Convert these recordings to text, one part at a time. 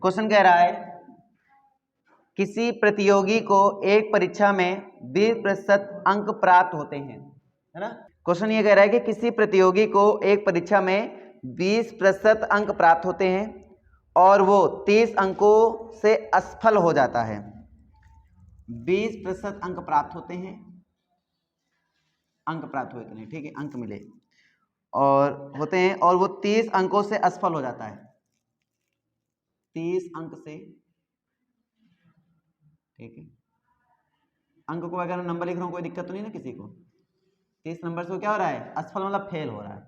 Question कह रहा है किसी प्रतियोगी को एक परीक्षा में 20% अंक प्राप्त होते हैं, है ना। क्वेश्चन ये कह रहा है कि किसी प्रतियोगी को एक परीक्षा में 20% अंक प्राप्त होते हैं और वो 30 अंकों से असफल हो जाता है। 20% अंक प्राप्त होते हैं, अंक प्राप्त हुए नहीं, ठीक है, अंक मिले और होते हैं और वो 30 अंकों से असफल हो जाता है, 30 अंक से, ठीक है। अंक को अगर नंबर लिख रहा हूं कोई दिक्कत तो नहीं ना किसी को। 30 नंबर से वो क्या हो रहा है, असफल मतलब फेल हो रहा है,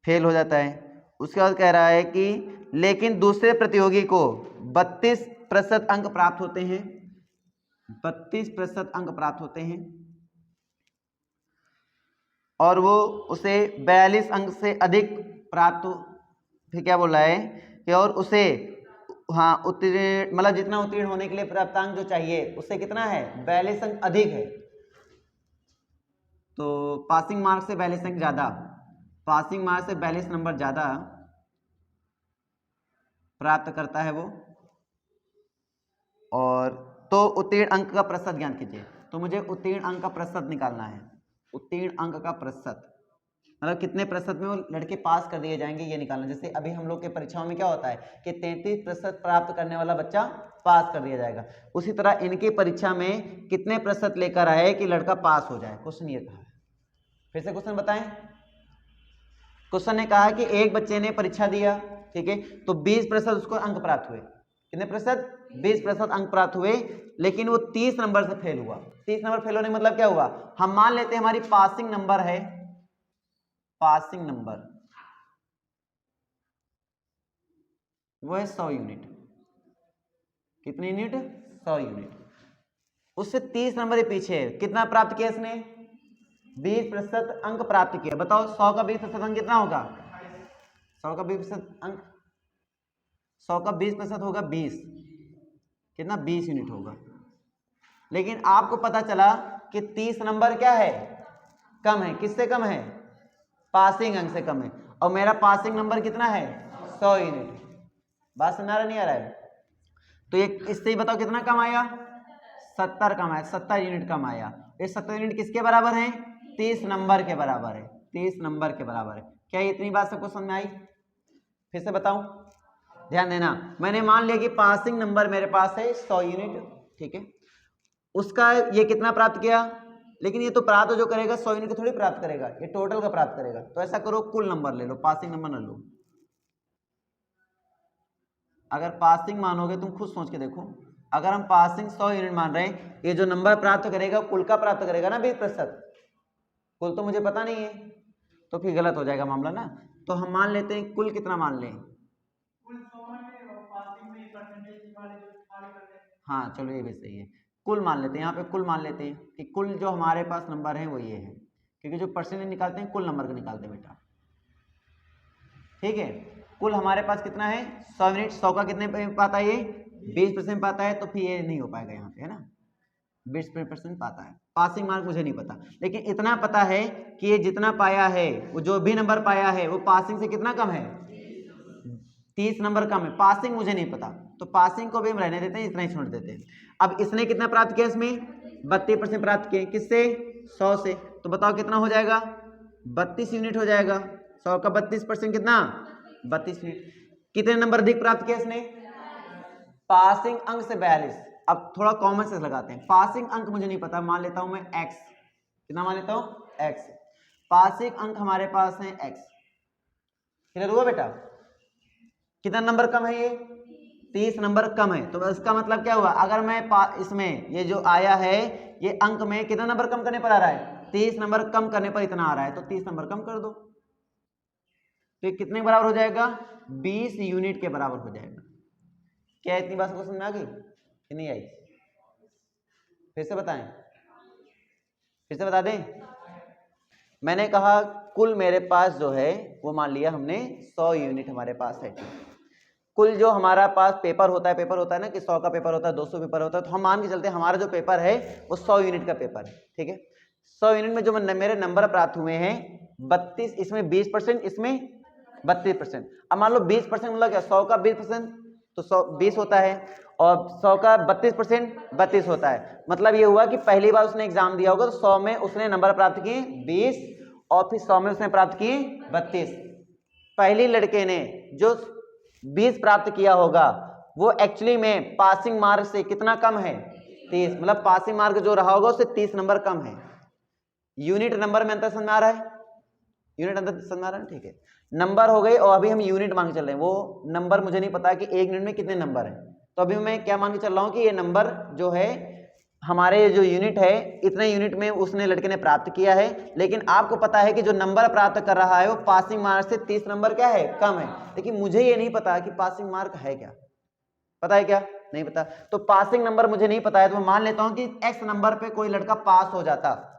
फेल हो जाता है। उसके बाद कह रहा है कि लेकिन दूसरे प्रतियोगी को 32% अंक प्राप्त होते हैं, 32% अंक प्राप्त होते हैं और वो उसे 42 अंक से अधिक प्राप्त, फिर क्या बोल रहा है कि और उसे हाँ उत्तीर्ण मतलब जितना उत्तीर्ण होने के लिए प्राप्तांक जो चाहिए उससे कितना है, 42 अंक अधिक है, तो पासिंग मार्क से 42 अंक ज्यादा, पासिंग मार्क से 42 नंबर ज्यादा प्राप्त करता है वो, और तो उत्तीर्ण अंक का प्रतिशत ज्ञात कीजिए। तो मुझे उत्तीर्ण अंक का प्रतिशत निकालना है, उत्तीर्ण अंक का प्रतिशत मतलब कितने प्रतिशत में वो लड़के पास कर दिए जाएंगे ये निकालना। जैसे अभी हम लोग के परीक्षाओं में क्या होता है कि 33% प्राप्त करने वाला बच्चा पास कर दिया जाएगा, उसी तरह इनकी परीक्षा में कितने प्रतिशत लेकर आए कि लड़का पास हो जाए, क्वेश्चन ये कहा है। फिर से क्वेश्चन बताएं। क्वेश्चन ने कहा कि एक बच्चे ने परीक्षा दिया, ठीक है, तो 20% उसको अंक प्राप्त हुए, कितने प्रतिशत, 20% अंक प्राप्त हुए, लेकिन वो 30 नंबर से फेल हुआ। 30 नंबर फेल होने मतलब क्या हुआ, हम मान लेते हैं हमारी पासिंग नंबर है, पासिंग नंबर वो है 100 यूनिट, कितनी यूनिट, 100 यूनिट, उससे 30 नंबर के पीछे है, कितना प्राप्त किया इसने, 20% अंक प्राप्त किया। बताओ 100 का 20% अंक कितना होगा, 100 का 20% अंक, 100 का 20% होगा 20, कितना 20 यूनिट होगा। लेकिन आपको पता चला कि 30 नंबर क्या है, कम है, किससे कम है, पासिंग अंक से कम है, और मेरा पासिंग नंबर कितना है 100 यूनिट। बात समझ आ रहा नहीं आ रहा है, तो ये इससे ही बताओ कितना कम आया, 70 कम आया, 70 यूनिट कम आया। ये 70 यूनिट किसके बराबर है, 30 नंबर के बराबर है, 30 नंबर के बराबर है। क्या ये इतनी बात सबको समझ में आई, फिर से बताऊं, ध्यान देना। मैंने मान लिया कि पासिंग नंबर मेरे पास है 100 यूनिट, ठीक है, उसका ये कितना प्राप्त किया, लेकिन ये तो प्राप्त जो करेगा 100 यूनिट को थोड़ी प्राप्त करेगा, ये टोटल का प्राप्त करेगा। तो ऐसा करो कुल नंबर ले लो, पासिंग नंबर न लो। अगर पासिंग मानोगे तुम खुद सोच के देखो, अगर हम पासिंग 100 यूनिट मान रहे हैं, ये जो नंबर प्राप्त करेगा कुल का प्राप्त करेगा ना 20%, कुल तो मुझे पता नहीं है, तो फिर गलत हो जाएगा मामला ना। तो हम मान लेते हैं कुल कितना मान लें, हाँ चलो ये भी सही है, कुल मान लेते हैं, यहाँ पे कुल मान लेते हैं कि कुल जो हमारे पास नंबर है वो ये है, क्योंकि जो परसेंटेज निकालते हैं कुल नंबर का निकालते हैं बेटा, ठीक है। कुल हमारे पास कितना है 100 यूनिट, 100 का कितने पे पाता है, ये 20% पाता है, तो फिर ये नहीं हो पाएगा यहाँ पे, है ना, 20% पाता है। पासिंग मार्क मुझे नहीं पता, लेकिन इतना पता है कि ये जितना पाया है, वो जो भी नंबर पाया है वो पासिंग से कितना कम है, 30 नंबर कम है। पासिंग मुझे नहीं पता, तो पासिंग को भी हम रहने देते हैं, इतना ही छोड़ देते हैं। अब इसने कितना प्राप्त किया, इसमें 32% प्राप्त किए, किससे, 100 से, तो बताओ कितना हो जाएगा, 32 यूनिट हो जाएगा। 100 का 32% कितना, 32 यूनिट। कितने नंबर अधिक प्राप्त किया इसने, पासिंग अंक से 42। अब थोड़ा कॉमन सेंस लगाते हैं, पासिंग अंक मुझे नहीं पता, मान लेता हूं मैं x, कितना मान लेता हूं x, पासिंग अंक हमारे पास है x, क्लियर हुआ बेटा, कितना नंबर कम है, ये 30 नंबर कम है। तो इसका मतलब क्या हुआ, अगर मैं इसमें ये जो आया है ये अंक में कितना नंबर कम करने पर आ रहा है, 30 नंबर कम करने पर इतना आ रहा है, तो 30 नंबर कम कर दो, तो ये कितने के बराबर हो जाएगा, 20 यूनिट के बराबर हो जाएगा। क्या इतनी बात समझ में आ गई कि नहीं आई, फिर से बताएं, फिर से बता दें। मैंने कहा कुल मेरे पास जो है वो मान लिया हमने 100 यूनिट हमारे पास है। कुल जो हमारा पास पेपर होता है ना कि 100 का पेपर होता है, 200 पेपर होता है, तो हम मान के चलते हैं हमारा जो पेपर है वो 100 यूनिट का पेपर है, ठीक है। 100 यूनिट में जो मेरे नंबर प्राप्त हुए हैं 32, इसमें 20%, इसमें 32%। अब मान लो 20% मतलब क्या, 100 का 20% तो 100 20 होता है, और 100 का 32% 32 होता है। मतलब ये हुआ कि पहली बार उसने एग्जाम दिया होगा तो 100 में उसने नंबर प्राप्त किए 20 और फिर 100 में उसने प्राप्त किए 32। पहली लड़के ने जो 20 प्राप्त किया होगा वो एक्चुअली में पासिंग मार्क से कितना कम है, 30। मतलब पासिंग मार्क जो रहा होगा उससे 30 नंबर कम है। यूनिट नंबर में अंतर समझ में आ रहा है, यूनिट अंतर समझ में आ रहा है, ठीक है। नंबर हो गए और अभी हम यूनिट मान के चल रहे हैं, वो नंबर मुझे नहीं पता कि एक यूनिट में कितने नंबर है, तो अभी मैं क्या मान के चल रहा हूं कि ये नंबर जो है हमारे जो यूनिट है इतने यूनिट में उसने लड़के ने प्राप्त किया है। लेकिन आपको पता है कि जो नंबर प्राप्त कर रहा है वो पासिंग मार्क से 30 नंबर क्या है, कम है। लेकिन मुझे ये नहीं पता कि पासिंग मार्क है क्या, पता है क्या, नहीं पता। तो पासिंग नंबर मुझे नहीं पता है तो मैं मान लेता हूं कि x नंबर पे कोई लड़का पास हो जाता,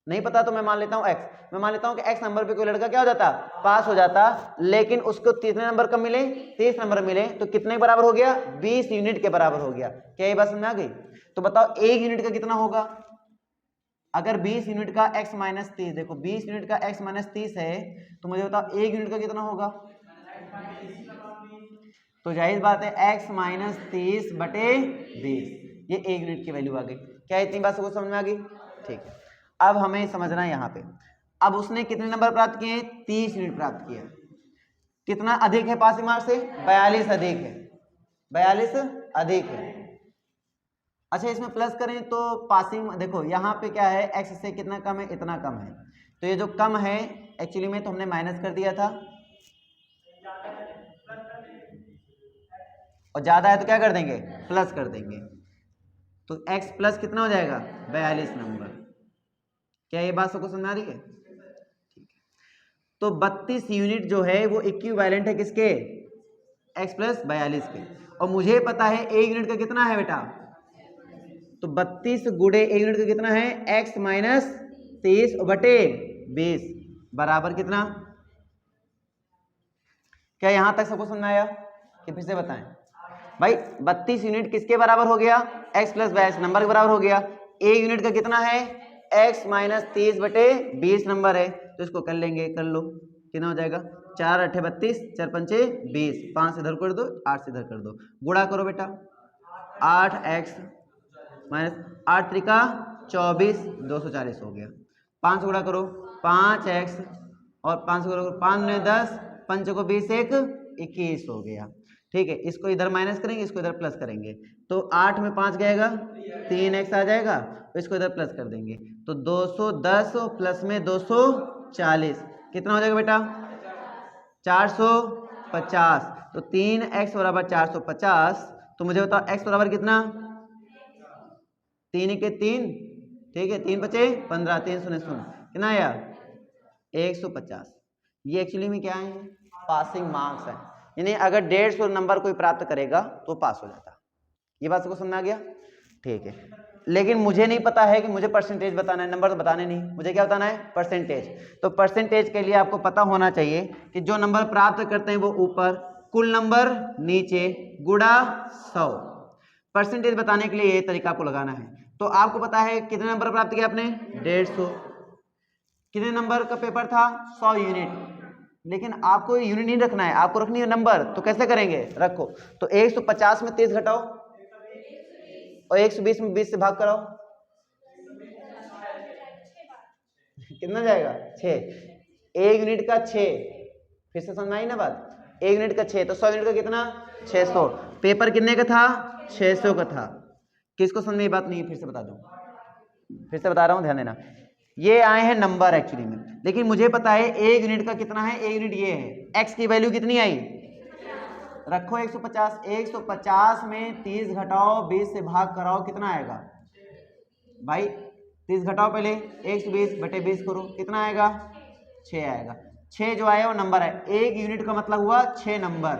नहीं पता तो मैं मान लेता हूं x, मैं मान लेता हूं कि x नंबर पे कोई लड़का क्या हो जाता, पास हो जाता। लेकिन उसको कितने नंबर कम मिले, 30 नंबर मिले, तो कितने के बराबर हो गया, 20 यूनिट के बराबर हो गया। क्या ये बात समझ में आ गई? तो बताओ एक यूनिट का कितना होगा, अगर 20 यूनिट का x माइनस 30, देखो 20 यूनिट का x माइनस 30 है तो मुझे बताओ एक यूनिट का कितना होगा। तो जाहिर बात है x माइनस 30 बटे 20, ये एक यूनिट की वैल्यू आ गई। क्या इतनी बात सबको समझ में आ गई? ठीक है। अब हमें समझना है यहाँ पे, अब उसने कितने नंबर प्राप्त किए, 30 यूनिट प्राप्त किया। कितना अधिक है पासिंग मार्क्स से, 42 अधिक है, 42 अधिक है। अच्छा इसमें प्लस करें तो पासिंग, देखो यहाँ पे क्या है, x से कितना कम है, इतना कम है, तो ये जो कम है एक्चुअली में तो हमने माइनस कर दिया था, और ज्यादा है तो क्या कर देंगे, प्लस कर देंगे। तो x प्लस कितना हो जाएगा, 42 नंबर। क्या ये बात सबको समझ आ रही है? ठीक है। तो 32 यूनिट जो है वो इक्विवेलेंट है किसके, x प्लस 42 के, और मुझे पता है एक यूनिट का कितना है बेटा, तो 32 गुणे एक यूनिट का कितना है, x माइनस 30 बटे 20 बराबर कितना। क्या यहां तक सबको समझ आया कि फिर से बताएं भाई, 32 यूनिट किसके बराबर हो गया, x प्लस 22 नंबर के बराबर हो गया। एक यूनिट का कितना है, x माइनस 30 बटे 20 नंबर है, तो इसको कर लेंगे, कर लो, कितना हो जाएगा, 4 8 32, 4 पंचे 20, 5 से इधर कर दो, 8 से इधर कर दो, गुणा करो बेटा, 8x माइनस 8 त्रिका 24, 240 हो गया। 5 से गुणा करो, 5x और 5 से गुणा करो, 5 ने 10, 5 को 20 1 21 हो गया। ठीक है, इसको इधर माइनस करेंगे, इसको इधर प्लस करेंगे, तो 8 में 5 गएगा, 3x आ जाएगा, तो इसको इधर प्लस कर देंगे, तो 210 प्लस में 240 कितना हो जाएगा बेटा, 450। तो 3x बराबर 450, तो मुझे बताओ x बराबर कितना, 3 के 3, ठीक है, 3 बचे 15, 3 शून्य शून्य, कितना आया 150। ये एक्चुअली में क्या है, पासिंग मार्क्स है, यानी अगर 150 नंबर कोई प्राप्त करेगा तो पास हो जाता। ये बात सबको समझ में आ गया? ठीक है। लेकिन मुझे नहीं पता है कि मुझे परसेंटेज बताना है, नंबर तो बताने नहीं, मुझे क्या बताना है, परसेंटेज। तो परसेंटेज के लिए आपको पता होना चाहिए कि जो नंबर प्राप्त करते हैं वो ऊपर, कुल नंबर नीचे, गुणा 100। परसेंटेज बताने के लिए ये तरीका आपको लगाना है। तो आपको पता है कितने नंबर प्राप्त किया आपने, 150। कितने नंबर का पेपर था, 100 यूनिट, लेकिन आपको यूनिट नहीं रखना है, आपको रखनी है नंबर। तो कैसे करेंगे, रखो, तो 150 में 30 घटाओ और 120 में 20 से भाग कराओ, कितना जाएगा, 6। एक यूनिट का 6, फिर से समझ आई ना बात, एक यूनिट का 6, तो 100 यूनिट का कितना, 600। पेपर कितने का था, 600 का था। किसको समझ में ये बात नहीं है, फिर से बता दूं, फिर से बता रहा हूं, ध्यान देना। ये आए हैं नंबर एक्चुअली में, लेकिन मुझे पता है एक यूनिट का कितना है, एक यूनिट ये है, x की वैल्यू कितनी आई, रखो 150। 150 में 30 घटाओ, 20 से भाग कराओ, कितना आएगा भाई, 30 घटाओ पहले, 120 बटे 20 करो, कितना आएगा, 6 आएगा। 6 जो आया वो नंबर है, एक यूनिट का मतलब हुआ 6 नंबर,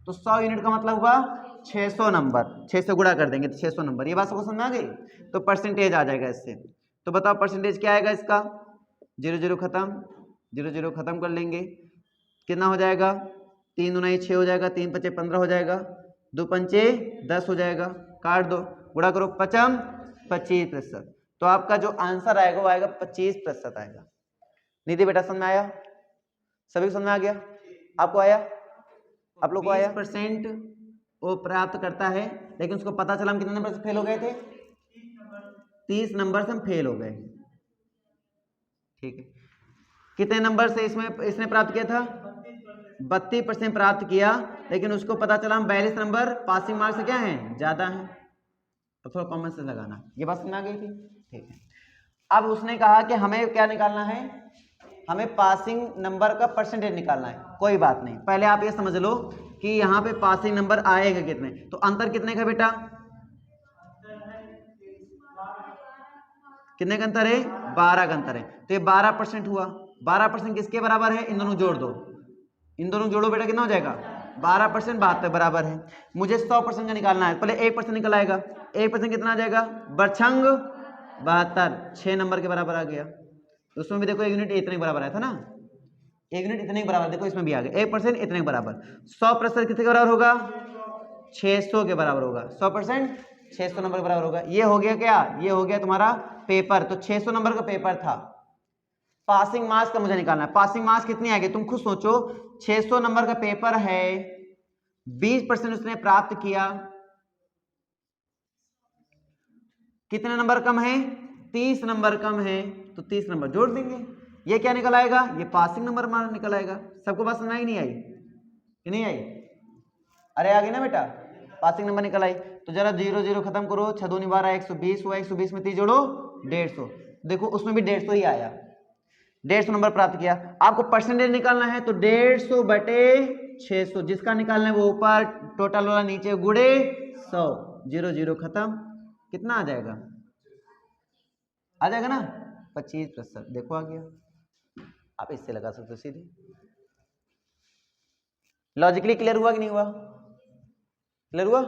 तो 100 यूनिट का मतलब हुआ 600 नंबर, 6 से गुणा कर देंगे तो 600 नंबर। ये बात सबको समझ में आ गई? तो परसेंटेज आ जाएगा इससे। तो बताओ परसेंटेज क्या आएगा इसका, 0 0 खत्म, 0 0 खत्म कर लेंगे, कितना हो जाएगा, 3 दूना 6 हो जाएगा, 3 पचे 15 हो जाएगा, 2 पंचे 10 हो जाएगा, काट दो, गुणा करो, 55 25%। तो आपका जो आंसर आएगा वो आएगा 25% आएगा। निधि बेटा समझ में आया? सभी को समझ में आ गया? आपको आया? आप लोग को आया? 20% वो प्राप्त करता है, लेकिन उसको पता चला हम कितने नंबर से फेल हो गए थे? 30 नंबर से हम फेल हो गए। ठीक है, कितने नंबर से इसने प्राप्त किया था? 32% प्राप्त किया, लेकिन उसको पता चला हम 42 नंबर पासिंग मार्क्स से क्या है, ज्यादा है। तो थोड़ा कॉमन सेंस लगाना। ये बात समझ आ गई थी? ठीक है, अब उसने कहा कि हमें क्या निकालना है, हमें पासिंग नंबर का परसेंटेज निकालना है। कोई बात नहीं, पहले आप ये समझ लो कि यहाँ पे पासिंग नंबर आएगा कितने, तो अंतर कितने का बेटा? कितने का अंतर है? 12 का अंतर है। तो ये 12% हुआ। 12% किसके बराबर है? इन दोनों जोड़ दो, इन दोनों जोड़ो बेटा, कितना हो जाएगा? 12% 72 बराबर है। मुझे 100% का निकालना है, पहले 1% निकल आएगा। 1% कितना आ जाएगा? बरछंग 72, 6 नंबर के बराबर आ गया। उसमें भी देखो 1 यूनिट इतने के बराबर आया था ना, 1 यूनिट इतने के बराबर, देखो इसमें भी आ गया 1% इतने के बराबर। 100% कितने के बराबर होगा? 600 के बराबर होगा। 100% 600 नंबर के बराबर होगा। ये हो गया क्या? ये हो गया तुम्हारा पेपर। तो 600 नंबर का पेपर था। पासिंग मार्क्स का मुझे निकालना है। पासिंग मार्क्स कितनी आएगी तुम खुद सोचो। 600 नंबर का पेपर है, 20% उसने प्राप्त किया, कितने नंबर कम है? 30 नंबर कम है, तो 30 नंबर जोड़ देंगे। ये क्या निकल आएगा? ये पासिंग नंबर हमारा निकल आएगा। सबको बात समझ आई नहीं आई? कि नहीं आई? अरे आ गई ना बेटा, पासिंग नंबर निकल आई। तो जरा 0 0 खत्म करो, 6 दूनी 12, 120 हुआ। 120 में 30 जोड़ो 150, देखो उसमें भी 150 ही आया। 150 नंबर प्राप्त किया। आपको परसेंटेज निकालना है, तो 150 बटे 600, जिसका निकालना है वो ऊपर, टोटल वाला नीचे, गुड़े 100। 0 0 खत्म, कितना आ जाएगा? आ जाएगा ना 25%। देखो आ गया। आप इससे लगा सकते हो सीधे। लॉजिकली क्लियर हुआ कि नहीं हुआ? क्लियर हुआ?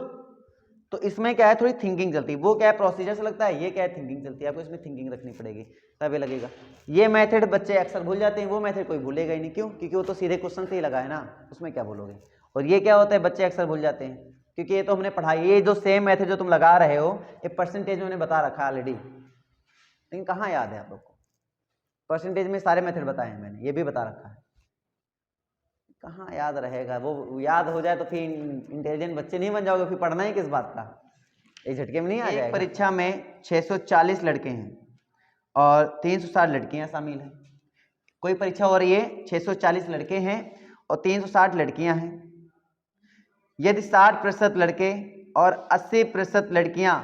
तो इसमें क्या है, थोड़ी थिंकिंग चलती है। वो क्या है, प्रोसीजर से लगता है, ये क्या है, थिंकिंग चलती है। आपको इसमें थिंकिंग रखनी पड़ेगी, तभी लगेगा। ये मेथड बच्चे अक्सर भूल जाते हैं, वो मेथड कोई भूलेगा ही नहीं। क्यों? क्योंकि वो तो सीधे क्वेश्चन से ही लगा है ना, उसमें क्या भूलोगे। और ये क्या होता है, बच्चे अक्सर भूल जाते हैं, क्योंकि ये तो हमने पढ़ाई। ये जो सेम मेथड जो तुम लगा रहे हो, ये परसेंटेज मैंने बता रखा है ऑलरेडी, लेकिन कहाँ याद है आप लोग को? परसेंटेज में सारे मेथड बताए हैं मैंने, ये भी बता रखा है, कहाँ याद रहेगा? वो याद हो जाए तो फिर इंटेलिजेंट बच्चे नहीं बन जाओगे, फिर पढ़ना ही किस बात का, एक झटके में नहीं आ जाएगा। परीक्षा में 640 लड़के हैं और 360 लड़कियां शामिल हैं। कोई परीक्षा हो रही है, 640 लड़के हैं और 360 लड़कियां हैं। यदि 60% लड़के और 80% लड़कियां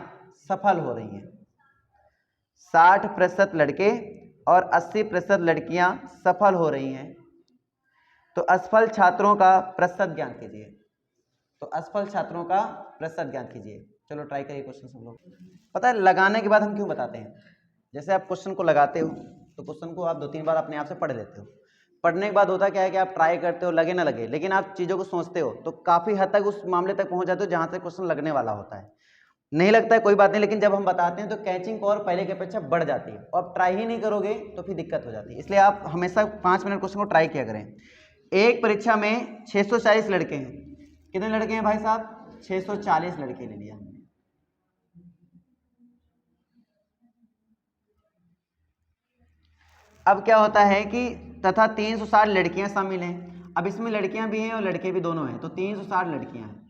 सफल हो रही हैं, 60% लड़के और 80% लड़कियां सफल हो रही हैं, तो असफल छात्रों का प्रतिशत ज्ञात कीजिए। तो असफल छात्रों का प्रतिशत ज्ञात कीजिए। चलो ट्राई करिए क्वेश्चन सब लोग। पता है लगाने के बाद हम क्यों बताते हैं? जैसे आप क्वेश्चन को लगाते हो, तो क्वेश्चन को आप 2-3 बार अपने आप से पढ़ लेते हो। पढ़ने के बाद होता क्या है कि आप ट्राई करते हो, लगे ना लगे, लेकिन आप चीज़ों को सोचते हो, तो काफ़ी हद तक उस मामले तक पहुंच जाते हो जहाँ से क्वेश्चन लगने वाला होता है। नहीं लगता है कोई बात नहीं, लेकिन जब हम बताते हैं तो कैचिंग पावर पहले की अपेक्षा बढ़ जाती है। और आप ट्राई ही नहीं करोगे तो फिर दिक्कत हो जाती है। इसलिए आप हमेशा 5 मिनट क्वेश्चन को ट्राई किया करें। एक परीक्षा में 640 लड़के हैं। कितने लड़के हैं भाई साहब? 640 लड़के ले लिया। अब क्या होता है कि तथा 360 लड़कियां शामिल हैं। अब इसमें लड़कियां भी हैं और लड़के भी दोनों हैं, तो 360 लड़कियां हैं।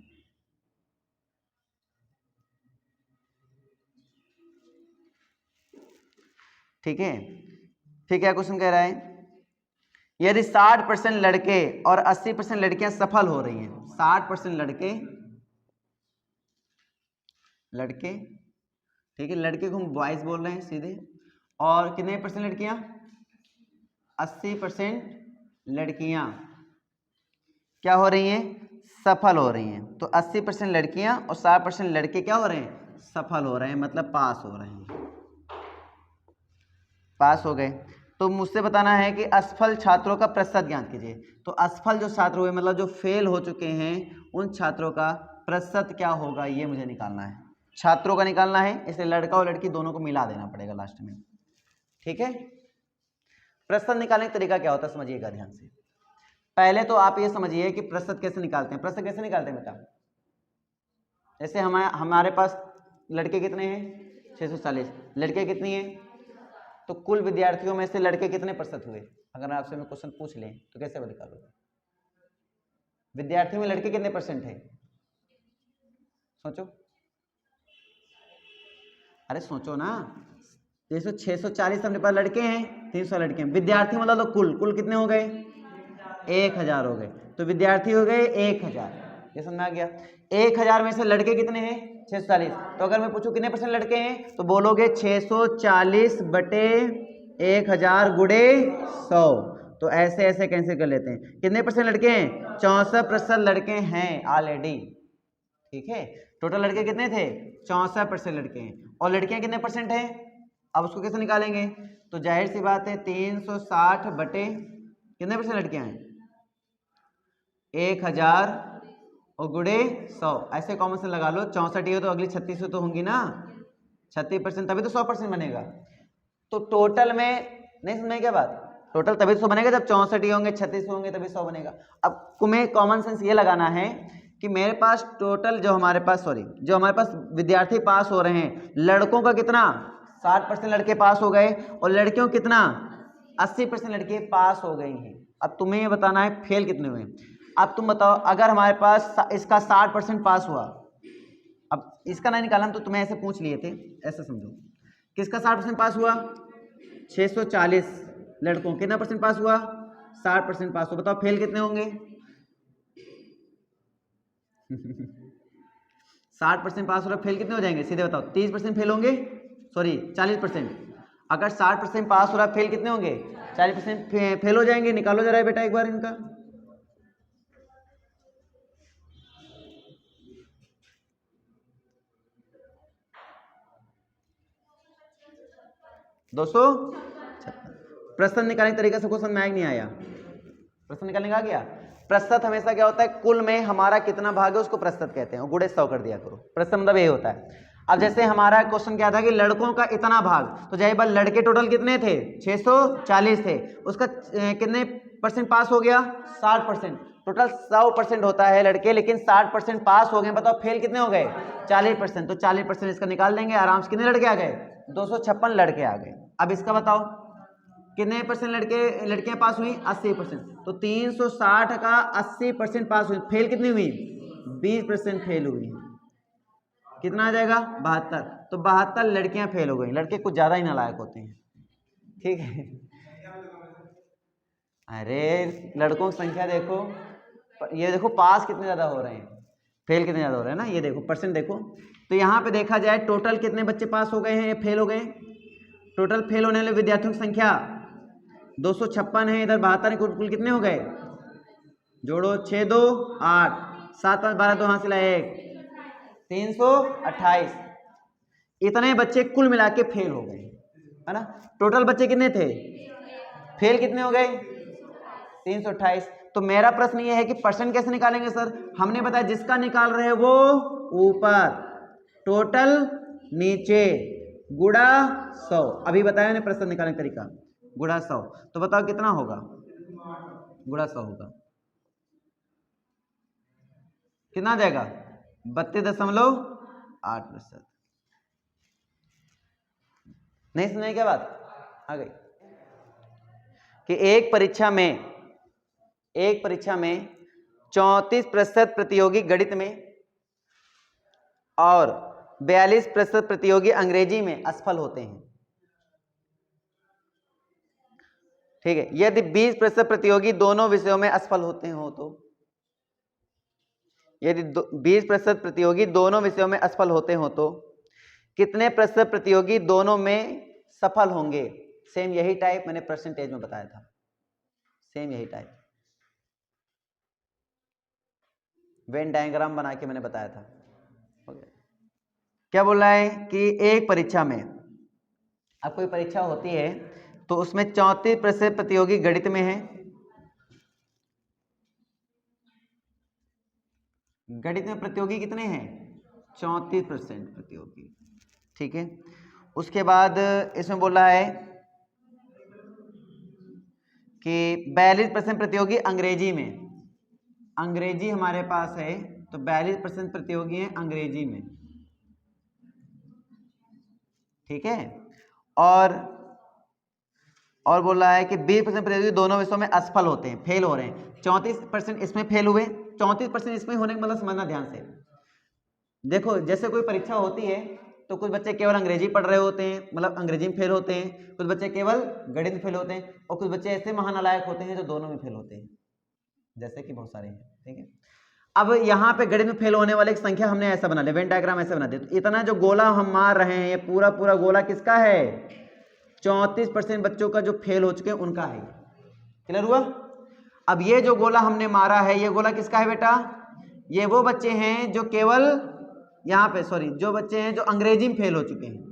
ठीक है, फिर क्या क्वेश्चन कह रहा है? यदि 60% लड़के और 80% लड़कियां सफल हो रही हैं, 60% लड़के, ठीक है, लड़के को हम बॉयज बोल रहे हैं सीधे, और कितने % लड़कियां? 80% लड़कियां क्या हो रही हैं? सफल हो रही हैं। तो 80% लड़कियां और 60% लड़के क्या हो रहे हैं? सफल हो रहे हैं, मतलब पास हो रहे हैं। पास हो गए। तो मुझसे बताना है कि असफल छात्रों का प्रतिशत ज्ञात कीजिए। तो असफल जो छात्र हुए, मतलब जो फेल हो चुके हैं, उन छात्रों का प्रतिशत क्या होगा, ये मुझे निकालना है। छात्रों का निकालना है, इसलिए लड़का और लड़की दोनों को मिला देना पड़ेगा लास्ट में। ठीक है, प्रतिशत निकालने का तरीका क्या होता है समझिएगा ध्यान से। पहले तो आप ये समझिए कि प्रतिशत कैसे निकालते हैं। प्रतिशत कैसे निकालते हैं बेटा? जैसे हमारे पास लड़के कितने हैं? 640, लड़के कितनी हैं? तो कुल विद्यार्थियों में से लड़के कितने % हुए? अगर आपसे मैं क्वेश्चन पूछ लें तो कैसे निकालोगे? विद्यार्थी में लड़के कितने परसेंट है? सोचो, अरे सोचो ना। 640 अपने पास लड़के हैं, 300 लड़के हैं। विद्यार्थी मतलब तो कुल कितने हो गए? 1000 हो गए। तो विद्यार्थी हो गए 1000। ये समझ में आ गया? 1000 में से लड़के कितने हैं? 640। तो अगर मैं पूछूं कितने परसेंट लड़के हैं तो बोलोगे 640 बटे 1000 गुणे 100। तो ऐसे ऐसे कैंसिल कर लेते हैं। कितने परसेंट लड़के हैं? 64% लड़के हैं ऑलरेडी। ठीक है, टोटल लड़के कितने थे? 64% लड़के हैं। और लड़कियां कितने परसेंट हैं? अब उसको कैसे निकालेंगे? तो जाहिर सी बात है 360 बटे कितने परसेंट लड़कियां हैं? 1000 और गुणे 100। ऐसे कॉमन सेंस लगा लो। 64 ही हो तो अगली 36 तो होंगी ना, 36%, तभी तो 100% बनेगा। तो टोटल में नहीं समझ में क्या बात? टोटल तभी तो 100 बनेगा जब 64 ही होंगे, 36 होंगे, तभी 100 बनेगा। अब तुम्हें कॉमन सेंस ये लगाना है कि मेरे पास टोटल जो हमारे पास विद्यार्थी पास हो रहे हैं, लड़कों का कितना? 60% लड़के पास हो गए और लड़कियों कितना? 80% लड़के पास हो गई हैं। अब तुम्हें ये बताना है फेल कितने हुए। अब तुम बताओ, अगर हमारे पास इसका 60% पास हुआ, अब इसका नहीं निकाला तो तुम्हें ऐसे पूछ लिए थे, ऐसे समझो, किसका 60% पास हुआ? 640 लड़कों कितना परसेंट पास हुआ? 60% पास हुआ। बताओ फेल कितने होंगे? 60% पास हो रहा, फेल कितने हो जाएंगे? सीधे बताओ। 30% फेल होंगे, सॉरी 40%। अगर 60% पास हो रहा, फेल कितने होंगे? 40% फेल हो जाएंगे। निकालो जरा बेटा एक बार इनका। दोस्तों प्रश्न निकालने का तरीका सबको समझ में आया नहीं आया? प्रश्न निकालने का आ गया? प्रतिशत हमेशा क्या होता है? कुल में हमारा कितना भाग है उसको प्रतिशत कहते हैं। गुणे 100 कर दिया करो। प्रतिशत मतलब यही होता है। अब जैसे हमारा क्वेश्चन क्या था कि लड़कों का इतना भाग, तो जाहिर बात लड़के टोटल कितने थे? 640 थे। उसका कितने परसेंट पास हो गया? 60%। टोटल 100% होता है लड़के, लेकिन 60% पास हो गए। बताओ फेल कितने हो गए? 40%। तो 40% इसका निकाल देंगे आराम से। कितने लड़के आ गए? 256 लड़के आ गए। अब इसका बताओ कितने परसेंट लड़कियां पास हुई? 80%। तो 360 का 80% पास हुई। फेल कितनी हुई? 20% फेल हुई। कितना आ जाएगा? 72। तो 72 लड़कियां फेल हो गई। लड़के कुछ ज्यादा ही नालायक होते हैं। ठीक है, अरे लड़कों की संख्या देखो, ये देखो पास कितने ज्यादा हो रहे हैं, फेल कितने ज्यादा हो रहे हैं ना। ये देखो परसेंट देखो। तो यहाँ पे देखा जाए टोटल कितने बच्चे पास हो गए हैं, फेल हो गए? टोटल फेल होने वाले विद्यार्थियों की संख्या 256 है। इधर 72 है। कुल कितने हो गए? जोड़ो, 6 2 8, 7 5 12, 2 हाथ सिला 1, 328। इतने बच्चे कुल मिला के फेल हो गए, है ना। टोटल बच्चे कितने थे? फेल कितने हो गए? 328। तो मेरा प्रश्न ये है कि परसेंट कैसे निकालेंगे सर? हमने बताया जिसका निकाल रहे हैं वो ऊपर, टोटल नीचे, गुणा 100। अभी बताया मैंने प्रश्न निकालने का तरीका, गुणा 100। तो बताओ कितना होगा? गुणा 100 होगा, कितना जाएगा? 32.8%। नहीं समझे क्या बात? आ गई कि एक परीक्षा में 34% प्रतियोगी गणित में और 42% प्रतियोगी अंग्रेजी में असफल होते हैं। ठीक है, यदि 20% प्रतियोगी दोनों विषयों में असफल होते हो तो, यदि 20% प्रतियोगी दोनों विषयों में असफल होते हो तो कितने प्रतिशत प्रतियोगी दोनों में सफल होंगे? सेम यही टाइप मैंने परसेंटेज में बताया था, सेम यही टाइप वेन डायग्राम बना के मैंने बताया था। क्या बोल रहा है कि एक परीक्षा में, अब कोई परीक्षा होती है तो उसमें 34% प्रतियोगी गणित में है, गणित में प्रतियोगी कितने हैं? 34% प्रतियोगी। ठीक है, उसके बाद इसमें बोल रहा है कि 42% प्रतियोगी अंग्रेजी में, अंग्रेजी हमारे पास है तो 42% प्रतियोगी हैं अंग्रेजी में। ठीक है, और और बोल रहा है कि 20% प्रतियोगी दोनों विषयों में असफल होते हैं, फेल हो रहे हैं। 34% इसमें फेल हुए, 34% इसमें होने का मतलब समझना ध्यान से। देखो जैसे कोई परीक्षा होती है तो कुछ बच्चे केवल अंग्रेजी पढ़ रहे होते हैं, मतलब अंग्रेजी में फेल होते हैं, कुछ बच्चे केवल गणित में फेल होते हैं, और कुछ बच्चे ऐसे महानालायक होते हैं जो दोनों में फेल होते हैं, जैसे कि बहुत सारे हैं। ठीक है, अब यहाँ पे गणित में फेल होने वाले की संख्या हमने ऐसा बना लिया, वेन डायग्राम ऐसे बना दिया। तो इतना जो गोला हम मार रहे हैं, ये पूरा पूरा गोला किसका है? 34% बच्चों का जो फेल हो चुके हैं उनका है। क्लियर हुआ? अब ये जो गोला हमने मारा है, ये गोला किसका है बेटा? ये वो बच्चे हैं जो केवल यहाँ पे जो बच्चे हैं जो अंग्रेजी में फेल हो चुके हैं।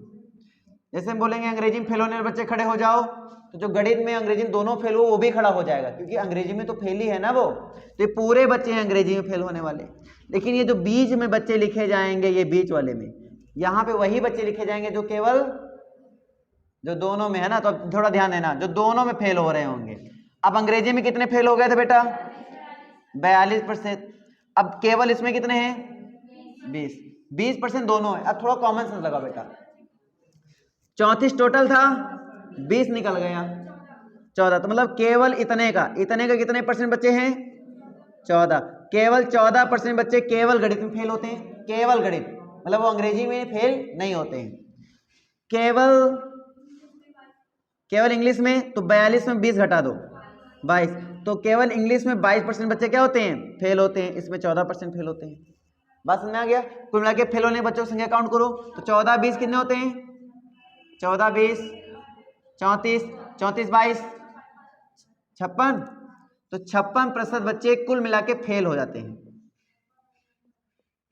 जैसे हम बोलेंगे अंग्रेजी में फेल होने वाले बच्चे खड़े हो जाओ, तो जो गणित में अंग्रेजी में दोनों फेल हो वो भी खड़ा हो जाएगा, क्योंकि अंग्रेजी में तो फेल ही है ना वो। तो ये पूरे बच्चे हैं अंग्रेजी में फेल होने वाले। लेकिन ये जो बीच में बच्चे लिखे जाएंगे, ये बीच वाले में, यहाँ पे वही बच्चे लिखे जाएंगे जो केवल जो दोनों में है ना। तो अब थोड़ा ध्यान देना, जो दोनों में फेल हो रहे होंगे। अब अंग्रेजी में कितने फेल हो गए थे बेटा? 42%। अब केवल इसमें कितने हैं? 20% दोनों है। अब थोड़ा कॉमन सेंस लगा बेटा, 34 टोटल था, 20 निकल गया, 14। तो मतलब केवल इतने का कितने परसेंट बच्चे हैं? 14। केवल 14% बच्चे केवल गणित में फेल होते हैं। केवल गणित मतलब वो अंग्रेजी में फेल नहीं होते हैं। केवल इंग्लिश में तो 42 में 20 घटा दो 22, तो केवल इंग्लिश में 22% बच्चे क्या होते हैं? फेल होते हैं। इसमें 14% फेल होते हैं। बात समझ में आ गया? कुल मिला के फेल होने बच्चों की संख्या काउंट करो, तो 14 20 कितने होते हैं? 14 20 34, 34 22 56। तो 56% बच्चे कुल मिला के फेल हो जाते हैं।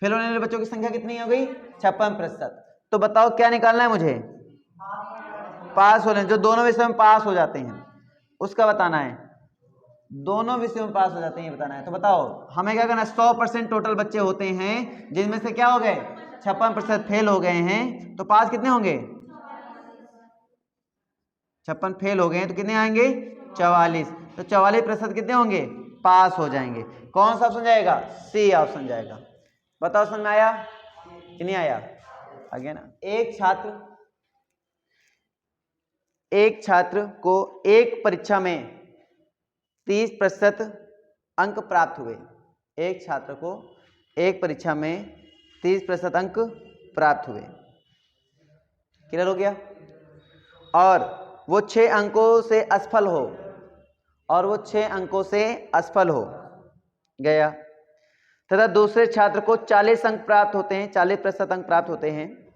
फेल होने वाले बच्चों की संख्या कितनी हो गई? 56%। तो बताओ क्या निकालना है मुझे? पास होने, जो दोनों विषयों में पास हो जाते हैं उसका बताना है। दोनों विषयों में पास हो जाते हैं बताना है। तो बताओ हमें क्या करना है? 100% टोटल बच्चे होते हैं, जिनमें से क्या हो गए? 56% फेल हो गए हैं। तो पास कितने होंगे? 56 फेल हो गए हैं तो कितने आएंगे? 44। तो 44% कितने होंगे? पास हो जाएंगे। कौन सा ऑप्शन जाएगा? सी ऑप्शन जाएगा। बताओ समझ में आया कि नहीं आया? आ गया ना? एक छात्र को एक परीक्षा में 30% अंक प्राप्त हुए। एक छात्र को एक परीक्षा में 30% अंक प्राप्त हुए। क्लियर हो गया? और वो 6 अंकों से असफल हो गया तथा दूसरे छात्र को 40 अंक प्राप्त होते हैं, 40% अंक प्राप्त होते हैं,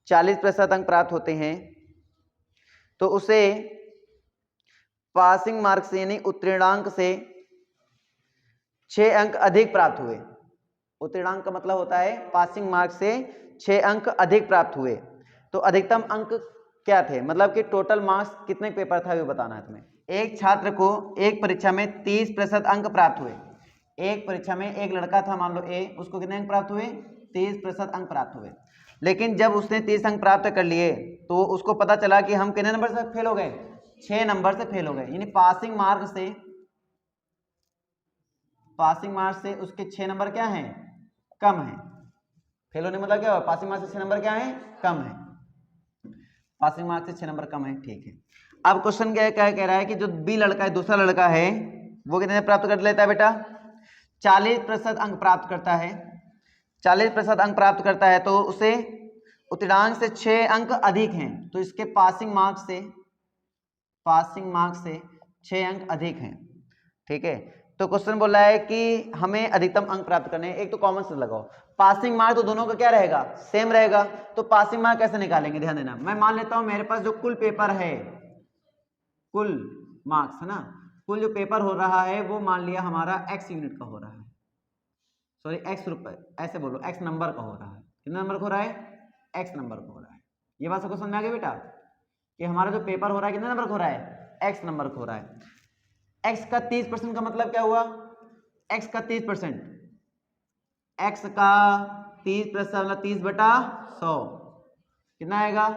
40% अंक प्राप्त होते हैं, तो उसे पासिंग मार्क से यानी उत्तीर्णांक से 6 अंक अधिक प्राप्त हुए। उत्तीर्णांक का मतलब होता है पासिंग मार्क से 6 अंक अधिक प्राप्त हुए। तो अधिकतम अंक क्या थे? मतलब कि टोटल मार्क्स कितने पेपर था ये बताना है तुम्हें। एक छात्र को एक परीक्षा में 30% अंक प्राप्त हुए। एक परीक्षा में एक लड़का था, मान लो ए, उसको कितने अंक प्राप्त हुए? 30% अंक प्राप्त हुए। लेकिन जब उसने 30 अंक प्राप्त कर लिए तो उसको पता चला कि हम कितने नंबर से फेल हो गए? 6 नंबर से फेल हो गए। यानी पासिंग मार्क से उसके 6 नंबर क्या हैं? कम है। फेल होने मतलब क्या हुआ? पासिंग मार्क से 6 नंबर क्या है? कम है। पासिंग मार्क से 6 नंबर कम है। ठीक है, अब क्वेश्चन क्या कह रहा है कि जो बी लड़का है, दूसरा लड़का है, वो कितने प्राप्त कर लेता है बेटा? 40% अंक प्राप्त करता है। 40% अंक प्राप्त करता है तो उसे उत्तीर्णांक से 6 अंक अधिक हैं, तो इसके पासिंग मार्क से 6 अंक अधिक हैं। ठीक है, तो क्वेश्चन बोल रहा है कि हमें अधिकतम अंक प्राप्त करने हैं। एक तो कॉमन सेंस लगाओ, पासिंग मार्क तो दोनों का क्या रहेगा? सेम रहेगा। तो पासिंग मार्क कैसे निकालेंगे? ध्यान देना, मैं मान लेता हूं मेरे पास जो कुल पेपर है, कुल मार्क्स है ना, कुल जो पेपर हो रहा है वो मान लिया हमारा x यूनिट का हो रहा है, सॉरी x रुपए, ऐसे बोलो x नंबर का हो रहा है। कितना नंबर का हो रहा है? x नंबर का हो रहा है। ये बात सबको समझ में आ गई बेटा कि हमारा जो पेपर हो रहा है कितने नंबर का हो रहा है? x नंबर का हो रहा है। x का 30% का मतलब क्या हुआ? x का 30%, x का 30% मतलब 30/100 कितना आएगा?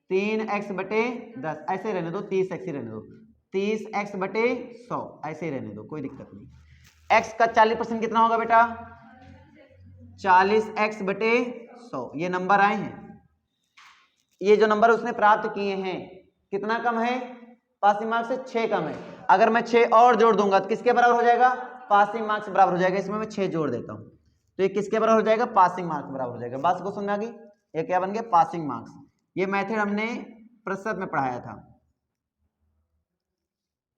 3x/10। ऐसे रहने दो, 30x ही रहने दो, 30x/100 ऐसे ही रहने दो, कोई दिक्कत नहीं। x का 40% कितना होगा बेटा? 40x/100। ये नंबर आए हैं, ये जो नंबर उसने प्राप्त किए हैं कितना कम है? पासिंग मार्क्स से 6 कम है। अगर मैं 6 और जोड़ दूंगा तो किसके बराबर हो जाएगा? पासिंग मार्क्स के बराबर हो जाएगा। इसमें मैं 6 जोड़ देता हूं तो ये किसके बराबर हो जाएगा? पासिंग मार्क्स के बराबर हो जाएगा। बात को समझ में आ गई? ये क्या बन गया? Passing marks. ये मेथड हमने प्रतिशत में पढ़ाया था,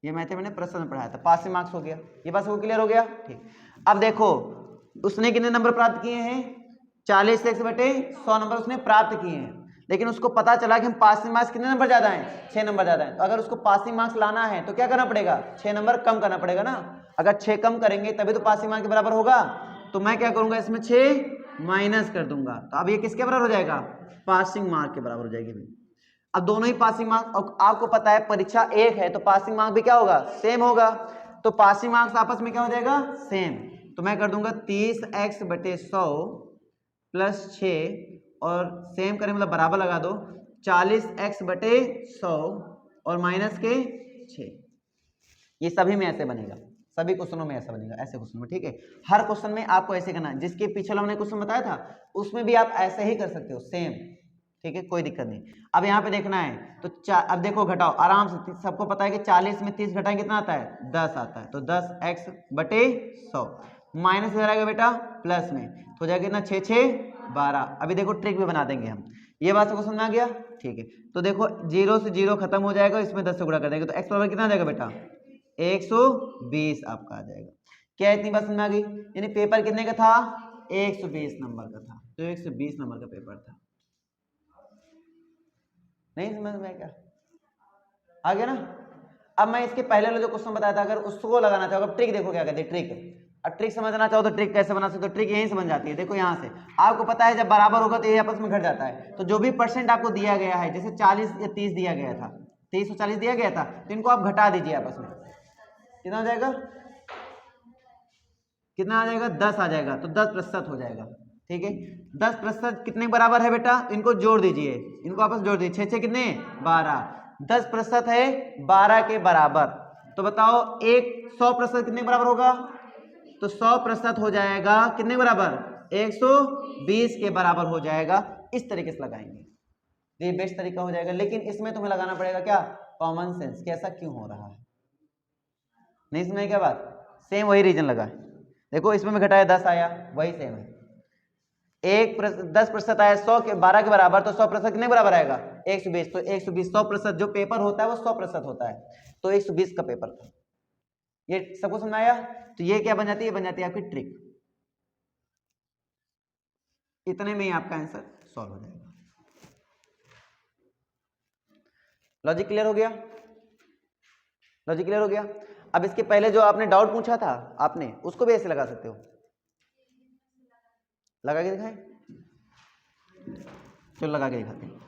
ये मैंने प्रतिशत में पढ़ाया था। पासिंग मार्क्स हो गया। ये बात को क्लियर हो गया? ठीक। अब देखो उसने कितने नंबर प्राप्त किए हैं? 40x बटे 100 नंबर उसने प्राप्त किए हैं, लेकिन उसको पता चला कि हम पासिंग मार्क्स कितने नंबर ज्यादा हैं? 6 नंबर ज्यादा हैं। तो अगर उसको पासिंग मार्क्स लाना है तो क्या करना पड़ेगा? 6 नंबर कम करना पड़ेगा ना। अगर 6 कम करेंगे तभी तो पासिंग मार्क्स के बराबर होगा। तो मैं क्या करूंगा? इसमें 6 माइनस कर दूंगा। तो अब ये किसके बराबर हो जाएगा? पासिंग मार्क के बराबर हो जाएगी। अब दोनों ही पासिंग मार्क्स, और आपको पता है परीक्षा एक है तो पासिंग मार्क्स भी क्या होगा? सेम होगा। तो पासिंग मार्क्स आपस में क्या हो जाएगा? सेम। तो मैं कर दूंगा 30x बटे 100 प्लस 6 और सेम करें मतलब बराबर लगा दो 40x बटे 100 और माइनस के 6। ये सभी में ऐसे बनेगा, सभी क्वेश्चनों में ऐसा बनेगा, ऐसे क्वेश्चन में। ठीक है, हर क्वेश्चन में आपको ऐसे करना है। जिसके पीछे हमने क्वेश्चन बताया था उसमें भी आप ऐसे ही कर सकते हो, सेम। ठीक है, कोई दिक्कत नहीं। अब यहाँ पे देखना है तो अब देखो घटाओ आराम से। सबको पता है कि 40 में 30 घटाएं कितना आता है? 10 आता है। तो 10x बटे 100 माइनस हो जाएगा बेटा प्लस में, तो हो जाएगा कितना? 6 6 12। अभी देखो ट्रिक भी बना देंगे हम। ये बात सबको समझ आ गया? ठीक है, तो देखो 0 से 0 खत्म हो जाएगा, इसमें 10 से गुणा कर देंगे तो x बराबर कितना आ जाएगा बेटा? 120 आपका आ जाएगा। क्या इतनी बात समझ में आ गई? यानी पेपर कितने का था? 120 नंबर का था। तो 120 नंबर का पेपर था। नहीं समझ में क्या आ गया ना? अब मैं इसके पहले वाला जो क्वेश्चन बताया था, अगर उसको लगाना चाहो, अब ट्रिक देखो क्या कहते हैं। ट्रिक, अब ट्रिक समझना चाहो तो ट्रिक कैसे बना सकते हो? ट्रिक यहीं समझ जाती है। देखो यहाँ से आपको पता है जब बराबर होगा तो ये आपस में घट जाता है। तो जो भी परसेंट आपको दिया गया है, जैसे 40 या 30 दिया गया था, 30 और 40 दिया गया था, तो इनको आप घटा दीजिए आपस में। कितना आ जाएगा? कितना आ जाएगा? 10 आ जाएगा। तो 10% हो जाएगा। ठीक है, 10% कितने बराबर है बेटा? इनको जोड़ दीजिए, इनको आपस जोड़ दीजिए। 6 6 कितने? 12। 10% है 12 के बराबर। तो बताओ 100% कितने बराबर होगा? तो 100% हो जाएगा कितने बराबर? 120 के बराबर हो जाएगा। इस तरीके से लगाएंगे, ये बेस्ट तरीका हो जाएगा। लेकिन इसमें तुम्हें लगाना पड़ेगा क्या? Common sense. कैसा क्यों हो रहा है? नहीं समझे क्या बात? सेम वही रीजन लगा है। देखो इसमें में घटाया 10 आया, वही सेम है। 10% आया 100 के 12 के बराबर, तो 100% कितने बराबर आएगा? 120। तो 120 100% जो पेपर होता है वो 100% होता है। तो 120 का पेपर था। ये सबको समझ आया? तो ये क्या बन जाती है? बन जाती है आपकी ट्रिक। इतने में ही आपका आंसर सॉल्व हो जाएगा। लॉजिक क्लियर हो गया? लॉजिक क्लियर हो गया? अब इसके पहले जो आपने डाउट पूछा था आपने, उसको भी ऐसे लगा सकते हो। लगा के दिखाएं? चलो लगा के दिखाते हैं।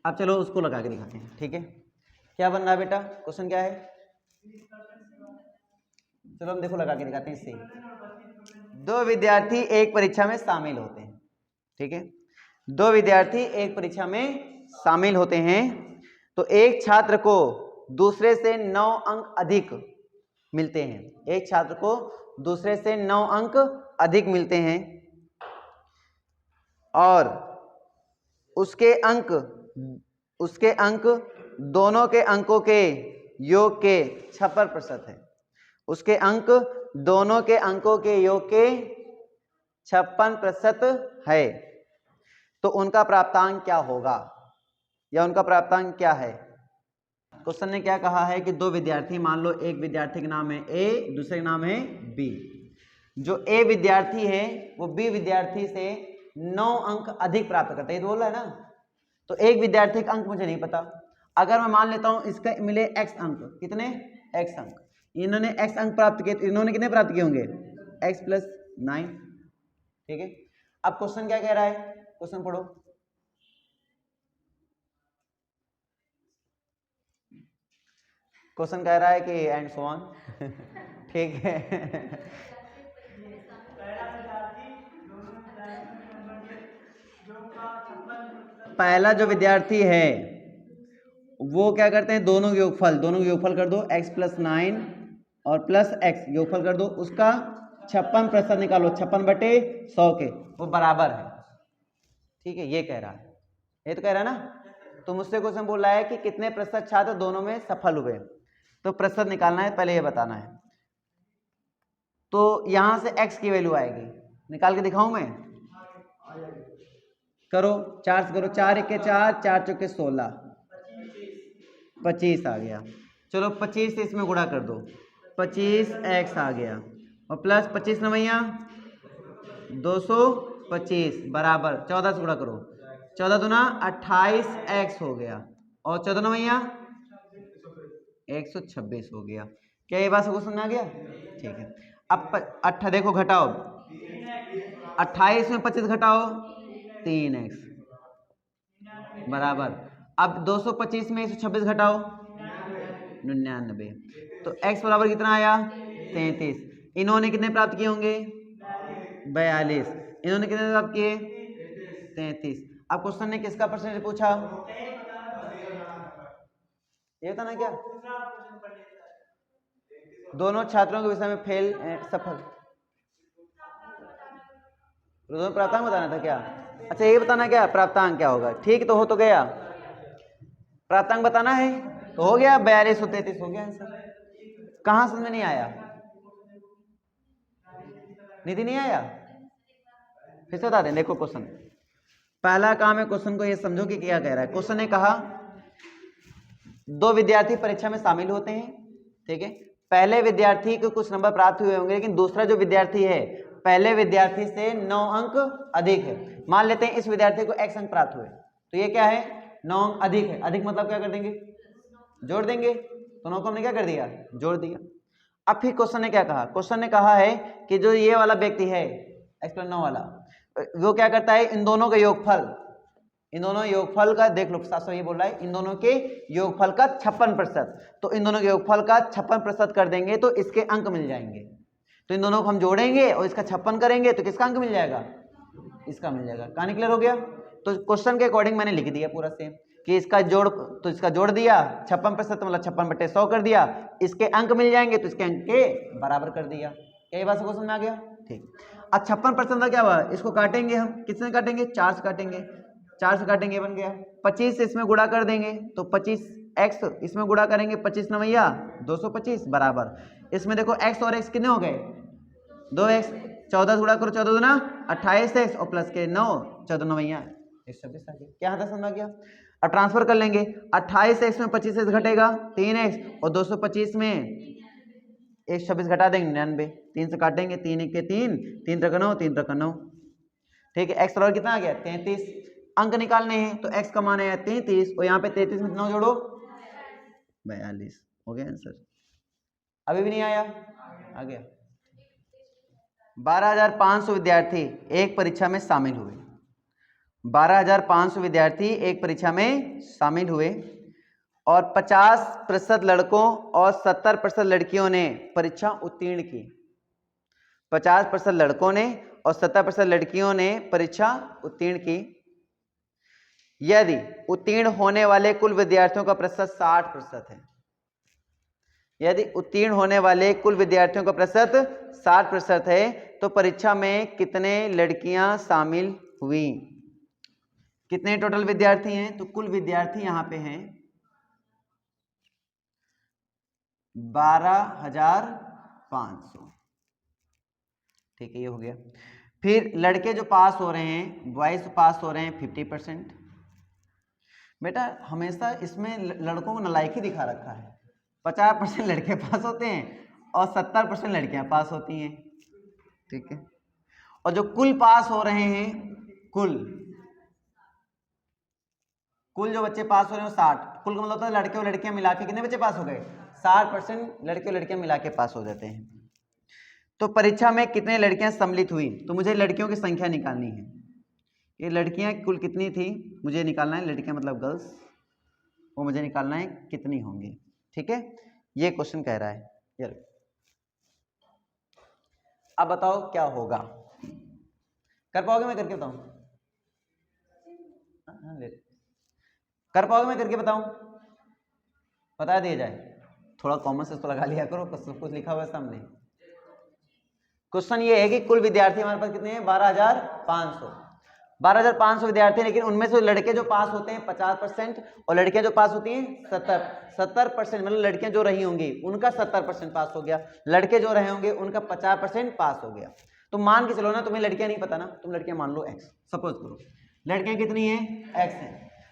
अब चलो उसको लगा के दिखाते हैं। ठीक है, क्या बन रहा है बेटा? क्वेश्चन क्या है? चलो हम देखो लगा के दिखाते हैं। इससे 2 विद्यार्थी एक परीक्षा में शामिल होते हैं। ठीक है, 2 विद्यार्थी एक परीक्षा में शामिल होते हैं तो एक छात्र को दूसरे से 9 अंक अधिक मिलते हैं। एक छात्र को दूसरे से 9 अंक अधिक मिलते हैं और उसके अंक दोनों के अंकों के योग के 56% है। उसके अंक दोनों के अंकों के योग के 56% है। तो उनका प्राप्तांक क्या होगा, या उनका प्राप्तांक क्या है? क्वेश्चन ने क्या कहा है कि 2 विद्यार्थी, मान लो एक विद्यार्थी का नाम है ए, दूसरे का नाम है बी। जो ए विद्यार्थी है वो बी विद्यार्थी से 9 अंक अधिक प्राप्त करता है, ये तो बोल रहा है ना। तो एक विद्यार्थी का अंक मुझे नहीं पता। अगर मैं मान लेता हूं इसका मिले x अंक, कितने? x अंक। इन्होंने x अंक प्राप्त किए तो इन्होंने कितने प्राप्त किए होंगे? x + 9। ठीक है, अब क्वेश्चन क्या कह रहा है? क्वेश्चन पढ़ो। क्वेश्चन कह रहा है कि एंड सो ऑन। ठीक है, पहला जो विद्यार्थी है वो क्या करते हैं? दोनों के योगफल कर दो, x + 9 और +x योगफल कर दो, उसका 56% निकालो। 56/100 के वो बराबर है। ठीक है, ये कह रहा है, ये तो कह रहा है ना। तो मुझसे क्वेश्चन बोल रहा है कि कितने प्रतिशत छात्र दोनों में सफल हुए, तो प्रतिशत निकालना है, पहले ये बताना है। तो यहां से x की वैल्यू आएगी, निकाल के दिखाऊं मैं? करो, 4 से करो, 4 1 4, 4 चौके 16, 25 आ गया। चलो 25 से इसमें गुणा कर दो, 25x आ गया, और प्लस 25 नवैया 225 बराबर 14 से गुणा करो, 14 दूना 28x हो गया, और 14 नवैया 126 हो गया। क्या ये बात सबको समझ आ गया? ठीक है। अब देखो घटाओ, 28 में 25 घटाओ 3x बराबर, अब 225 में 126 घटाओ 99, तो x बराबर कितना आया? 33। इन्होंने कितने प्राप्त किए होंगे? 42। इन्होंने कितने प्राप्त किए? 33। अब क्वेश्चन ने किसका परसेंटेज पूछा? ये था ना क्या? दोनों छात्रों के विषय में फेल सफल, दोनों प्राप्तांक बताना था क्या? अच्छा ये बताना क्या प्राप्तांक क्या होगा? ठीक तो हो तो गया, प्राप्तांक बताना है तो हो गया, 42 और 33 हो गया आंसर। कहां समझ में नहीं आया? निधि नहीं आया? फिर से बता दें। देखो क्वेश्चन, पहला काम है क्वेश्चन को ये समझो कि क्या कह रहा है। क्वेश्चन ने कहा 2 विद्यार्थी परीक्षा में शामिल होते हैं, ठीक है। पहले विद्यार्थी को कुछ नंबर प्राप्त हुए होंगे, लेकिन दूसरा जो विद्यार्थी है पहले विद्यार्थी से 9 अंक अधिक है। मान लेते हैं इस विद्यार्थी को x अंक प्राप्त हुए, तो ये क्या है? 9 अंक अधिक है। अधिक मतलब क्या कर देंगे? जोड़ देंगे। तो 9 को हमने क्या कर दिया? जोड़ दिया। अब फिर क्वेश्चन ने क्या कहा? क्वेश्चन ने कहा है कि जो ये वाला व्यक्ति है x+9 वाला, वो क्या करता है? इन दोनों का योगफल, इन दोनों योगफल का देख लो, शास्त्र ये बोल रहा है इन दोनों के योगफल का 56%। तो इन दोनों के योगफल का 56% कर देंगे तो इसके अंक मिल जाएंगे। तो इन दोनों को हम जोड़ेंगे और इसका 56 करेंगे तो किसका अंक मिल जाएगा? इसका मिल जाएगा। कहानी क्लियर हो गया? तो क्वेश्चन के अकॉर्डिंग मैंने लिख दिया पूरा सेम कि इसका जोड़, तो इसका जोड़ दिया 56% मतलब 56/100 कर दिया, इसके अंक मिल जाएंगे तो इसके अंक के बराबर कर दिया। क्या ये बात सबको समझ में आ गया? ठीक। अब 56% का क्या हुआ? इसको काटेंगे हम, किससे काटेंगे? 4 से काटेंगे, 4 से काटेंगे बन गया। 25 से इसमें गुणा कर देंगे तो 25x इसमें गुणा करेंगे, 25 नवैया 225 बराबर, इसमें देखो x और x कितने हो गए? 2x, 14 से गुणा करो, 14 दूना 28x और प्लस के 9, 14 नवैया 126 आ गया। क्या यहाँ समझ में गया? अब ट्रांसफर कर लेंगे, 28x में 25x घटेगा 3x, और 225 में 126 घटा देंगे 99, 3 से काटेंगे, 3 1 के 3, 3 3 9, 3 3 9, ठीक है। x बराबर कितना आ गया? 33। अंक निकालने हैं तो x का मान है 33, और यहाँ पे 33 में 9 जोड़ो 42, हो गया आंसर। अभी भी नहीं आया? आ गया। 12,500 विद्यार्थी एक परीक्षा में शामिल हुए, 12,500 विद्यार्थी एक परीक्षा में शामिल हुए, और 50% लड़कों और 70% लड़कियों ने परीक्षा उत्तीर्ण की। 50% लड़कों ने और 70% लड़कियों ने परीक्षा उत्तीर्ण की। यदि उत्तीर्ण होने वाले कुल विद्यार्थियों का प्रतिशत 60% है, यदि उत्तीर्ण होने वाले कुल विद्यार्थियों का प्रतिशत 60% है, तो परीक्षा में कितने लड़कियां शामिल हुई? कितने टोटल विद्यार्थी हैं? तो कुल विद्यार्थी यहां पे हैं 12,500, ठीक है, ये हो गया। फिर लड़के जो पास हो रहे हैं, बॉयज पास हो रहे हैं 50%। बेटा हमेशा इसमें लड़कों को नालायक ही दिखा रखा है। 50% लड़के पास होते हैं और 70% लड़कियां पास होती हैं, ठीक है। और जो कुल पास हो रहे हैं, कुल जो बच्चे पास हो रहे हैं वो 60, कुल का मतलब होता है लड़के और लड़कियां मिला के कितने बच्चे पास हो गए? 60% लड़के और लड़कियां मिला के पास हो जाते हैं। तो परीक्षा में कितने लड़कियां सम्मिलित हुई? तो मुझे लड़कियों की संख्या निकालनी है। ये लड़कियां कुल कितनी थी मुझे निकालना है, लड़कियां मतलब गर्ल्स, वो मुझे निकालना है कितनी होंगी, ठीक है। ये क्वेश्चन कह रहा है यार। अब बताओ क्या होगा? कर पाओगे? मैं करके बताऊं? कर पाओगे? मैं करके बताऊं? बता दिया जाए? थोड़ा कॉमन सेंस तो लगा लिया करो, सब कुछ लिखा हुआ है सामने। क्वेश्चन ये है कि कुल विद्यार्थी हमारे पास कितने हैं? 12,500। 12,500 विद्यार्थी हैं, लेकिन उनमें से लड़के जो पास होते हैं 50% और लड़कियां जो पास होती हैं 70%, मतलब लड़कियां जो रही होंगी उनका 70% पास हो गया, लड़के जो रहे होंगे उनका 50% पास हो गया। तो मान के चलो ना, तुम्हें लड़कियां नहीं पता ना, तुम लड़कियां मान लो x, सपोज करो लड़कियां कितनी है x है,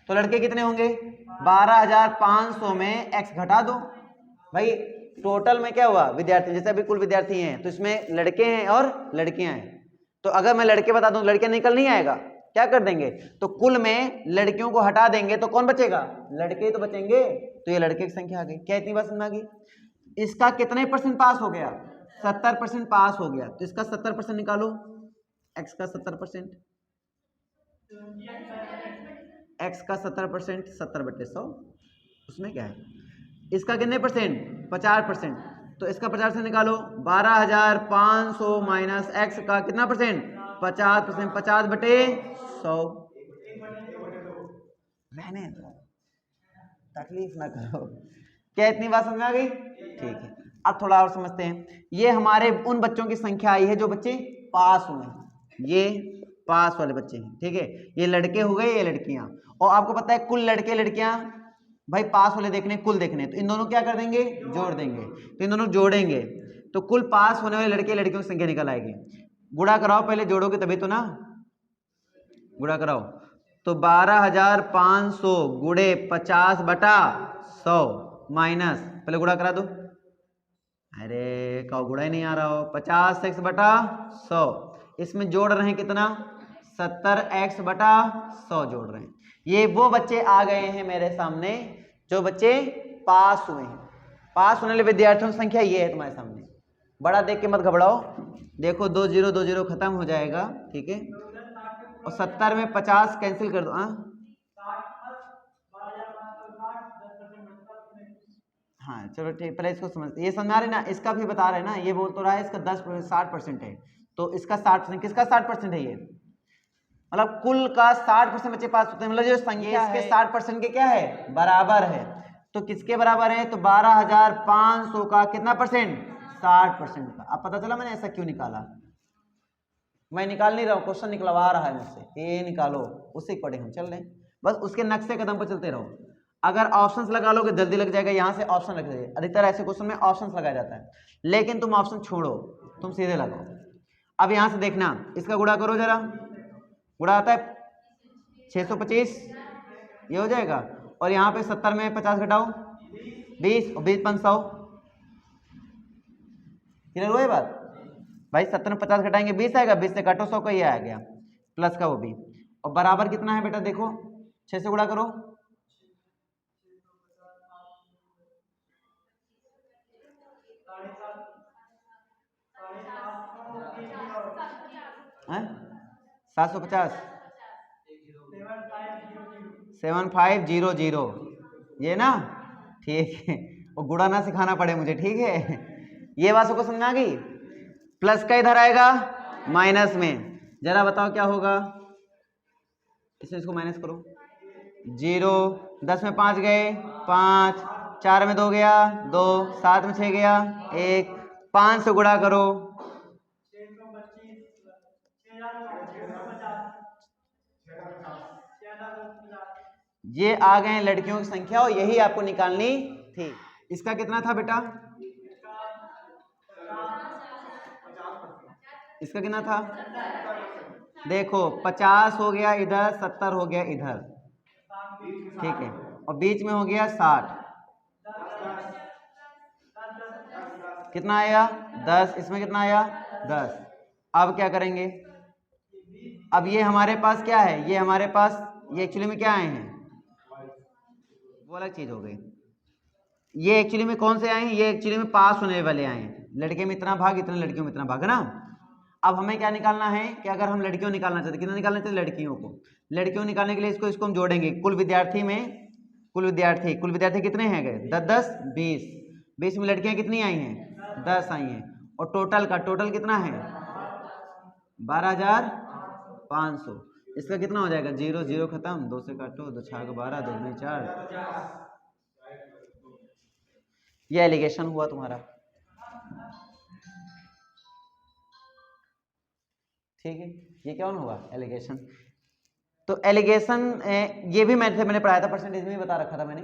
तो लड़के कितने होंगे 12,500 में x घटा दो भाई। टोटल में क्या हुआ विद्यार्थी, जैसे अभी कुल विद्यार्थी हैं तो इसमें लड़के हैं और लड़कियां हैं, तो अगर मैं लड़के बता दूं लड़कियां निकल नहीं आएगा, क्या कर देंगे, तो कुल में लड़कियों को हटा देंगे तो कौन बचेगा, लड़के ही तो बचेंगे। तो ये लड़के की संख्या आ गई। क्या इतनी बात समझ में आ गई। इसका कितने % पास हो गया, 70% पास हो गया, तो इसका 70% निकालो, x का 70%, x का 70%, 70/100, उसमें क्या है, इसका कितने %, 50%, तो इसका 50% निकालो, 12,500 माइनस x का कितना %, 50%, 50/100। रहने दो, तकलीफ ना करो। क्या इतनी बात समझ में आ गई, ठीक है। अब थोड़ा और समझते हैं। ये हमारे उन बच्चों की संख्या आई है जो बच्चे पास हुए हैं, ये पास वाले बच्चे हैं, ठीक है। ये लड़के हो गए, ये लड़कियां, और आपको पता है कुल लड़के लड़कियां भाई पास वाले देखने कुल देखने, तो इन दोनों क्या कर देंगे, जोड़ देंगे, तो इन दोनों जोड़ेंगे तो कुल पास होने वाले लड़के लड़कियों की संख्या निकल आएगी। गुणा कराओ, पहले जोड़ोगे तभी तो ना, गुणा कराओ, तो 12,500 गुणे 50/100 माइनस, पहले गुणा करा दो, अरे का गुणा ही नहीं आ रहा हो, 50x/100, इसमें जोड़ रहे हैं कितना, 70x/100 जोड़ रहे हैं। ये वो बच्चे आ गए हैं मेरे सामने जो बच्चे पास हुए हैं। पास होने वाले विद्यार्थियों की संख्या ये है तुम्हारे सामने। बड़ा देख के मत घबराओ, देखो 2 0 2 0 खत्म हो जाएगा, ठीक है, और 70 में 50 कैंसिल कर दो, हाँ चलो ठीक, पहले इसको समझते, ये समझा रहे ना, इसका भी बता रहे ना, ये बोल तो रहा है इसका 60% है, तो इसका 60%, किसका 60% है, ये मतलब कुल का 60% बच्चे पास होते हैं, मतलब जो संख्या इसके 60% के क्या है, बराबर है। तो किसके बराबर है, तो 12,500 का कितना %, 60% का। अब पता चला मैंने ऐसा क्यों निकाला, मैं निकाल नहीं रहा हूँ, क्वेश्चन निकलवा रहा है मुझसे, ये निकालो, उसी अकॉर्डिंग हम चल रहे हैं, बस उसके नक्शे कदम पर चलते रहो। अगर ऑप्शंस लगा लोगे जल्दी लग जाएगा, यहाँ से ऑप्शन लग जाएगा, अधिकतर ऐसे क्वेश्चन में ऑप्शंस लगाया जाता है, लेकिन तुम ऑप्शन छोड़ो, तुम सीधे लगाओ। अब यहाँ से देखना, इसका गुणा करो जरा, गुणा आता है 625, ये हो जाएगा, और यहाँ पे 70 में 50 घटाओ 20, और 20 500, क्लियर हुआ ये बात भाई। 70 में 50 घटाएंगे 20 आएगा, 20 से काटो 100 का ये आ गया, प्लस का वो भी, और बराबर कितना है बेटा, देखो 6 से गुणा करो, हैं 750, 7500, ये ना, ठीक है, और गुणा ना सिखाना पड़े मुझे, ठीक है। ये बात सबको समझ आ गई। प्लस का इधर आएगा माइनस में, जरा बताओ क्या होगा, इसको माइनस करो, 0, 10 में 5 गए 5, 4 में 2 गया 2, 7 में 6 गया 1, 5 से गुणा करो, ये आ गए लड़कियों की संख्या, और यही आपको निकालनी थी। इसका कितना था बेटा, इसका कितना था, देखो 50 हो गया इधर, 70 हो गया इधर, ठीक है, और बीच में हो गया 60, कितना आया 10, इसमें कितना आया 10। अब क्या करेंगे, अब ये हमारे पास क्या है, ये हमारे पास, ये एक्चुअली में क्या आए हैं, वो अलग चीज हो गई, ये एक्चुअली में कौन से आए हैं, ये एक्चुअली में पास होने वाले आए हैं, लड़के में इतना भाग, इतने लड़कियों में इतना भाग, है ना। अब हमें क्या निकालना है कि अगर हम लड़कियों निकालना चाहते, कितना निकालना चाहते, लड़कियों को, लड़कियों निकालने के लिए इसको हम जोड़ेंगे, कुल विद्यार्थी में, कुल विद्यार्थी कितने हैं गए, 10 10 20, 20 में लड़कियां कितनी आई हैं, 10 आई हैं, और टोटल कितना है 12,500। इसका कितना हो जाएगा, 0 0 खत्म, 2 से काटो, 2 6 12, 2 में 4, ये एलिगेशन हुआ तुम्हारा, ठीक है, ये क्या हुआ एलिगेशन। तो एलिगेशन ये भी मैंने पढ़ाया था, परसेंटेज में भी बता रखा था मैंने,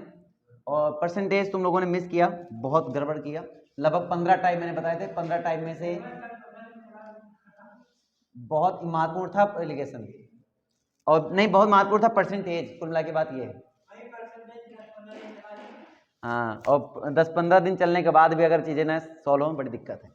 और परसेंटेज तुम लोगों ने मिस किया, बहुत गड़बड़ किया। लगभग 15 टाइप मैंने बताए थे, 15 टाइप में से बहुत महत्वपूर्ण था एलिगेशन, और नहीं बहुत महत्वपूर्ण था परसेंटेज। कुल मिला के बात ये है। हाँ, और 10-15 दिन चलने के बाद भी अगर चीज़ें ना सॉल्व हो, बड़ी दिक्कत है।